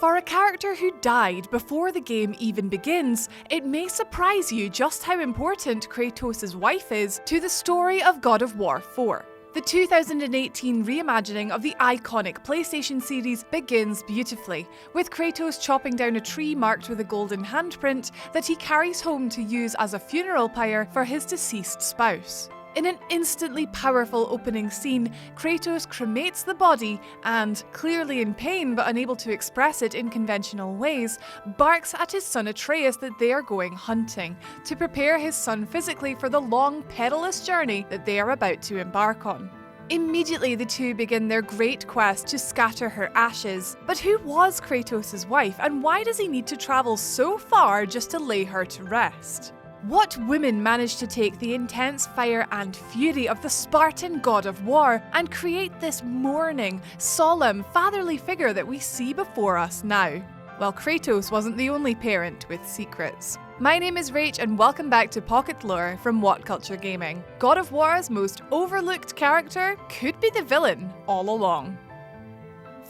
For a character who died before the game even begins, it may surprise you just how important Kratos' wife is to the story of God of War 4. The 2018 reimagining of the iconic PlayStation series begins beautifully, with Kratos chopping down a tree marked with a golden handprint that he carries home to use as a funeral pyre for his deceased spouse. In an instantly powerful opening scene, Kratos cremates the body and, clearly in pain but unable to express it in conventional ways, barks at his son Atreus that they are going hunting, to prepare his son physically for the long, perilous journey that they are about to embark on. Immediately the two begin their great quest to scatter her ashes. But who was Kratos' wife, and why does he need to travel so far just to lay her to rest? What woman managed to take the intense fire and fury of the Spartan god of war and create this mourning, solemn, fatherly figure that we see before us now? Well, Kratos wasn't the only parent with secrets. My name is Rach and welcome back to Pocket Lore from WhatCulture Gaming. God of War's most overlooked character could be the villain all along.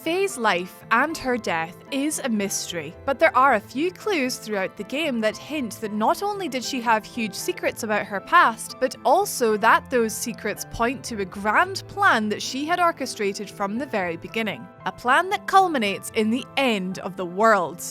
Faye's life and her death is a mystery, but there are a few clues throughout the game that hint that not only did she have huge secrets about her past, but also that those secrets point to a grand plan that she had orchestrated from the very beginning. A plan that culminates in the end of the world.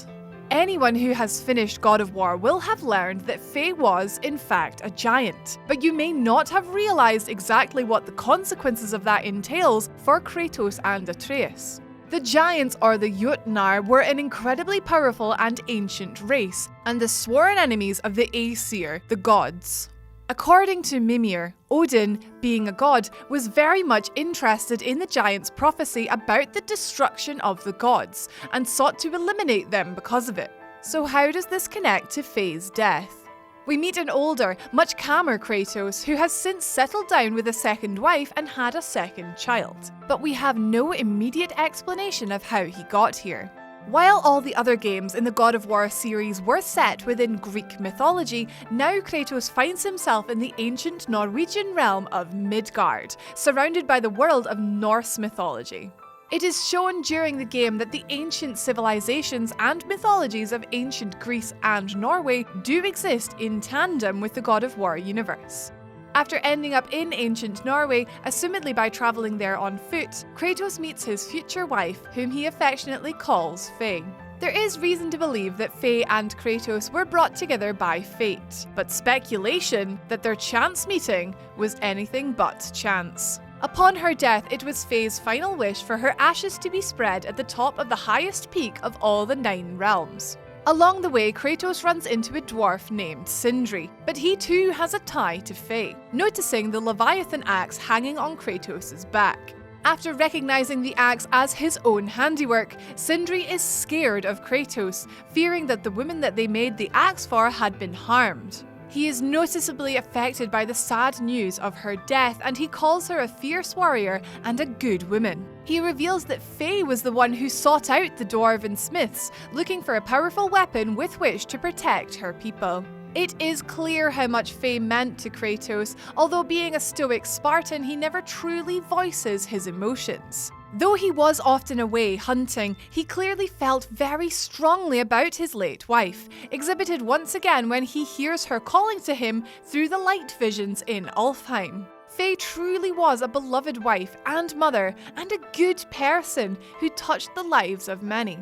Anyone who has finished God of War will have learned that Faye was, in fact, a giant, but you may not have realised exactly what the consequences of that entails for Kratos and Atreus. The Giants, or the Jotnar, were an incredibly powerful and ancient race, and the sworn enemies of the Aesir, the gods. According to Mímir, Odin, being a god, was very much interested in the Giants' prophecy about the destruction of the gods, and sought to eliminate them because of it. So how does this connect to Faye's death? We meet an older, much calmer Kratos who has since settled down with a second wife and had a second child. But we have no immediate explanation of how he got here. While all the other games in the God of War series were set within Greek mythology, now Kratos finds himself in the ancient Norwegian realm of Midgard, surrounded by the world of Norse mythology. It is shown during the game that the ancient civilizations and mythologies of ancient Greece and Norway do exist in tandem with the God of War universe. After ending up in ancient Norway, assumedly by travelling there on foot, Kratos meets his future wife, whom he affectionately calls Faye. There is reason to believe that Faye and Kratos were brought together by fate, but speculation that their chance meeting was anything but chance. Upon her death, it was Faye's final wish for her ashes to be spread at the top of the highest peak of all the 9 realms. Along the way, Kratos runs into a dwarf named Sindri, but he too has a tie to Faye, noticing the Leviathan axe hanging on Kratos' back. After recognizing the axe as his own handiwork, Sindri is scared of Kratos, fearing that the woman that they made the axe for had been harmed. He is noticeably affected by the sad news of her death, and he calls her a fierce warrior and a good woman. He reveals that Faye was the one who sought out the dwarven smiths, looking for a powerful weapon with which to protect her people. It is clear how much Faye meant to Kratos, although being a stoic Spartan, he never truly voices his emotions. Though he was often away hunting, he clearly felt very strongly about his late wife, exhibited once again when he hears her calling to him through the light visions in Alfheim. Faye truly was a beloved wife and mother, and a good person who touched the lives of many.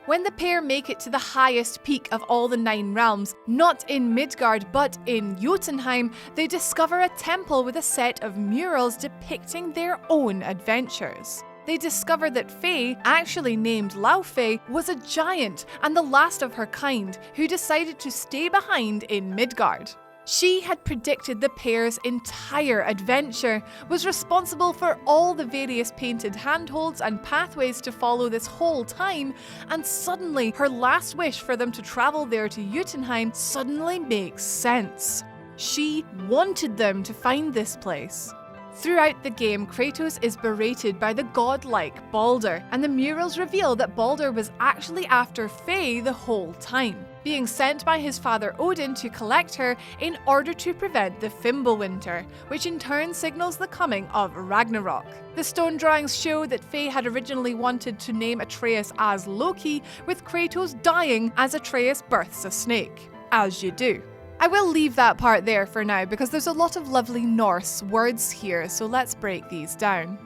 When the pair make it to the highest peak of all the 9 realms, not in Midgard but in Jotunheim, they discover a temple with a set of murals depicting their own adventures. They discover that Faye, actually named Laufey, was a giant and the last of her kind who decided to stay behind in Midgard. She had predicted the pair's entire adventure, was responsible for all the various painted handholds and pathways to follow this whole time, and suddenly her last wish for them to travel there to Jotunheim suddenly makes sense. She wanted them to find this place. Throughout the game, Kratos is berated by the godlike Baldr, and the murals reveal that Baldr was actually after Faye the whole time. being sent by his father Odin to collect her in order to prevent the Fimbulwinter, which in turn signals the coming of Ragnarok. The stone drawings show that Faye had originally wanted to name Atreus as Loki, with Kratos dying as Atreus births a snake. As you do. I will leave that part there for now because there's a lot of lovely Norse words here, so let's break these down.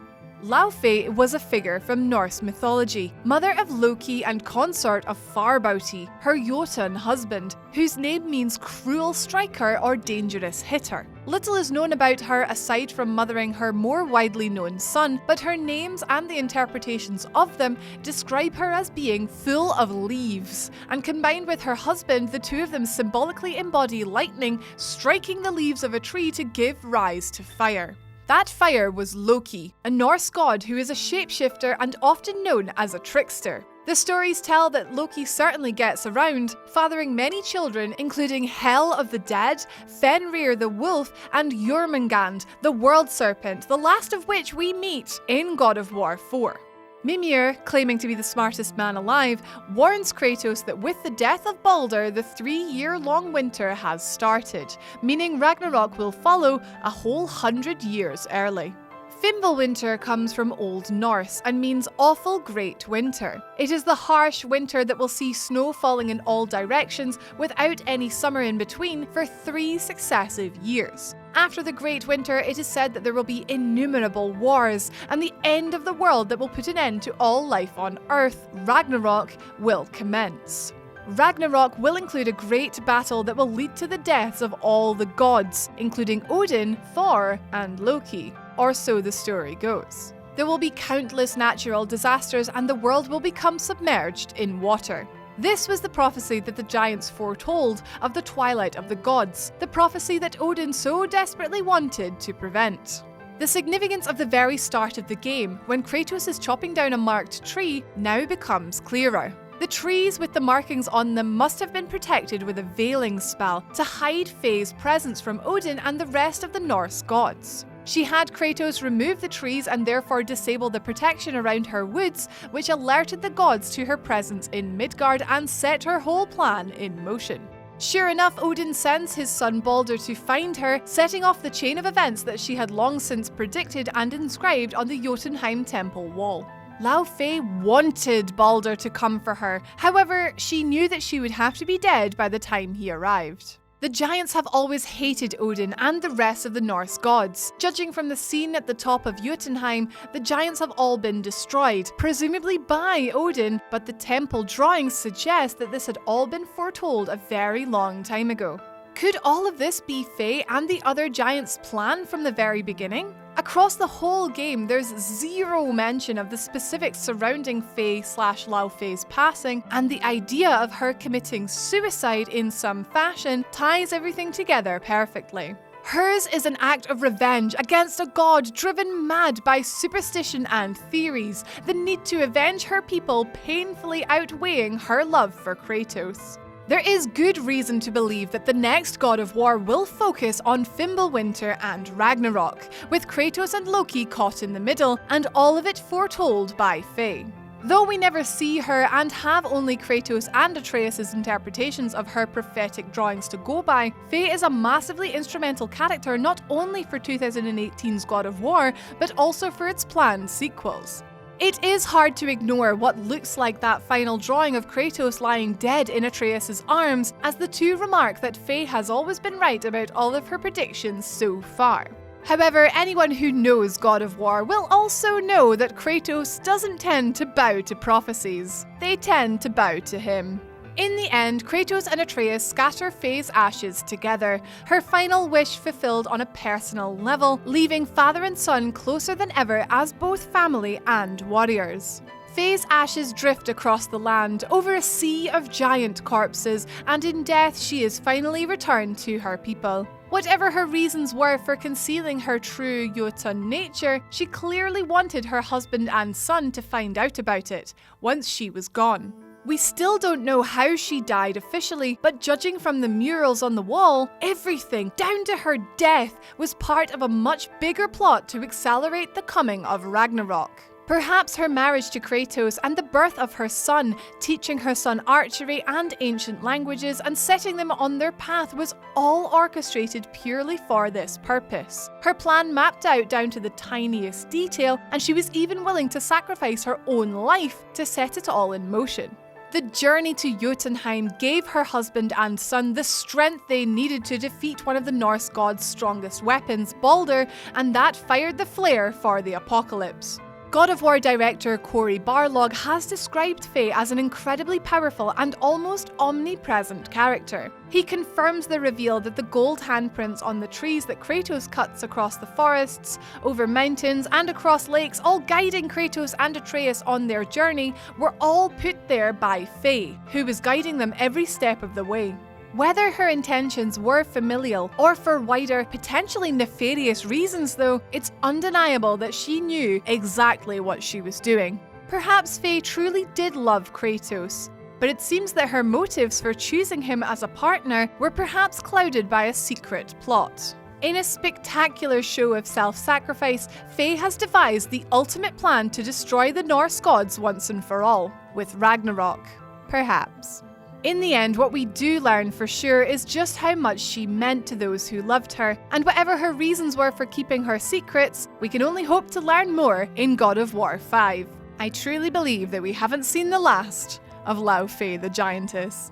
Laufey was a figure from Norse mythology, mother of Loki and consort of Farbauti, her Jotun husband, whose name means cruel striker or dangerous hitter. Little is known about her aside from mothering her more widely known son, but her names and the interpretations of them describe her as being full of leaves, and combined with her husband, the two of them symbolically embody lightning striking the leaves of a tree to give rise to fire. That fire was Loki, a Norse god who is a shapeshifter and often known as a trickster. The stories tell that Loki certainly gets around, fathering many children including Hel of the Dead, Fenrir the Wolf, and Jormungand, the World Serpent, the last of which we meet in God of War 4. Mímir, claiming to be the smartest man alive, warns Kratos that with the death of Baldr, the 3-year-long winter has started, meaning Ragnarok will follow a whole 100 years early. Fimbulwinter comes from Old Norse and means awful great winter. It is the harsh winter that will see snow falling in all directions without any summer in between for 3 successive years. After the Great Winter, it is said that there will be innumerable wars, and the end of the world that will put an end to all life on Earth, Ragnarok, will commence. Ragnarok will include a great battle that will lead to the deaths of all the gods, including Odin, Thor, and Loki. Or so the story goes. There will be countless natural disasters and the world will become submerged in water. This was the prophecy that the giants foretold of the twilight of the gods, the prophecy that Odin so desperately wanted to prevent. The significance of the very start of the game, when Kratos is chopping down a marked tree, now becomes clearer. The trees with the markings on them must have been protected with a veiling spell to hide Faye's presence from Odin and the rest of the Norse gods. She had Kratos remove the trees and therefore disable the protection around her woods, which alerted the gods to her presence in Midgard and set her whole plan in motion. Sure enough, Odin sends his son Baldr to find her, setting off the chain of events that she had long since predicted and inscribed on the Jotunheim temple wall. Laufey wanted Baldr to come for her, however, she knew that she would have to be dead by the time he arrived. The giants have always hated Odin and the rest of the Norse gods. Judging from the scene at the top of Jotunheim, the giants have all been destroyed, presumably by Odin, but the temple drawings suggest that this had all been foretold a very long time ago. Could all of this be Faye and the other giants' plan from the very beginning? Across the whole game, there's zero mention of the specifics surrounding Faye/Laufey's passing, and the idea of her committing suicide in some fashion ties everything together perfectly. Hers is an act of revenge against a god driven mad by superstition and theories, the need to avenge her people painfully outweighing her love for Kratos. There is good reason to believe that the next God of War will focus on Fimbulwinter and Ragnarok, with Kratos and Loki caught in the middle, and all of it foretold by Faye. Though we never see her and have only Kratos and Atreus' interpretations of her prophetic drawings to go by, Faye is a massively instrumental character not only for 2018's God of War, but also for its planned sequels. It is hard to ignore what looks like that final drawing of Kratos lying dead in Atreus' arms, as the two remark that Faye has always been right about all of her predictions so far. However, anyone who knows God of War will also know that Kratos doesn't tend to bow to prophecies. They tend to bow to him. In the end, Kratos and Atreus scatter Faye's ashes together, her final wish fulfilled on a personal level, leaving father and son closer than ever as both family and warriors. Faye's ashes drift across the land over a sea of giant corpses, and in death she is finally returned to her people. Whatever her reasons were for concealing her true Jotun nature, she clearly wanted her husband and son to find out about it, once she was gone. We still don't know how she died officially, but judging from the murals on the wall, everything, down to her death, was part of a much bigger plot to accelerate the coming of Ragnarok. Perhaps her marriage to Kratos and the birth of her son, teaching her son archery and ancient languages and setting them on their path was all orchestrated purely for this purpose. Her plan mapped out down to the tiniest detail, and she was even willing to sacrifice her own life to set it all in motion. The journey to Jotunheim gave her husband and son the strength they needed to defeat one of the Norse gods' strongest weapons, Baldr, and that fired the flare for the apocalypse. God of War director Cory Barlog has described Faye as an incredibly powerful and almost omnipresent character. He confirms the reveal that the gold handprints on the trees that Kratos cuts across the forests, over mountains and across lakes, all guiding Kratos and Atreus on their journey, were all put there by Faye, who was guiding them every step of the way. Whether her intentions were familial or for wider, potentially nefarious reasons though, it's undeniable that she knew exactly what she was doing. Perhaps Faye truly did love Kratos, but it seems that her motives for choosing him as a partner were perhaps clouded by a secret plot. In a spectacular show of self-sacrifice, Faye has devised the ultimate plan to destroy the Norse gods once and for all, with Ragnarok, perhaps. In the end, what we do learn for sure is just how much she meant to those who loved her, and whatever her reasons were for keeping her secrets, we can only hope to learn more in God of War 5. I truly believe that we haven't seen the last of Laufey the Giantess.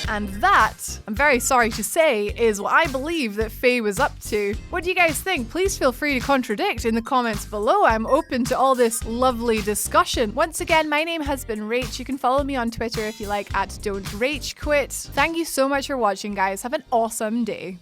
And that, I'm very sorry to say, is what I believe that Faye was up to. What do you guys think? Please feel free to contradict in the comments below. I'm open to all this lovely discussion. Once again, my name has been Rach. You can follow me on Twitter if you like at Don'tRachQuit. Thank you so much for watching, guys. Have an awesome day.